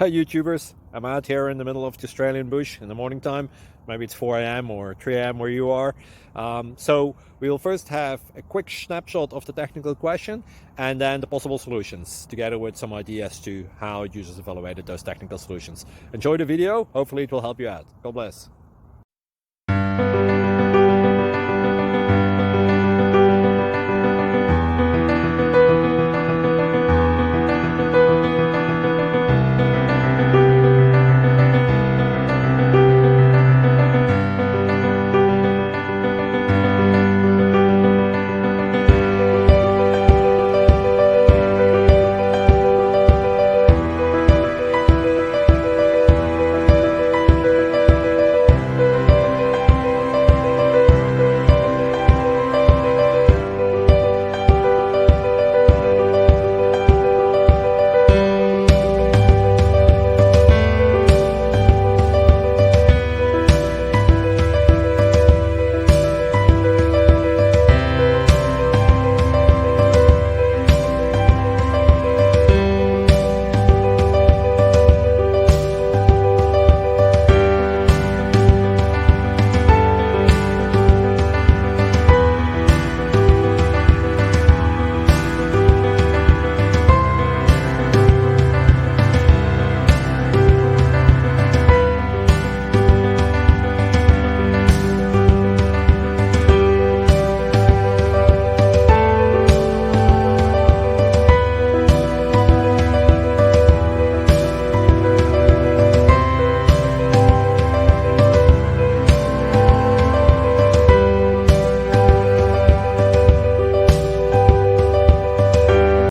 Hi YouTubers, I'm out here in the middle of the Australian bush in the morning time. Maybe it's 4 a.m. or 3 a.m. where you are. So we'll first have a quick snapshot of the technical question and then the possible solutions, together with some ideas to how users evaluated those technical solutions. Enjoy the video, hopefully it will help you out. God bless.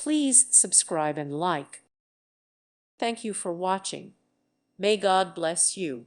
Please subscribe and like. Thank you for watching. May God bless you.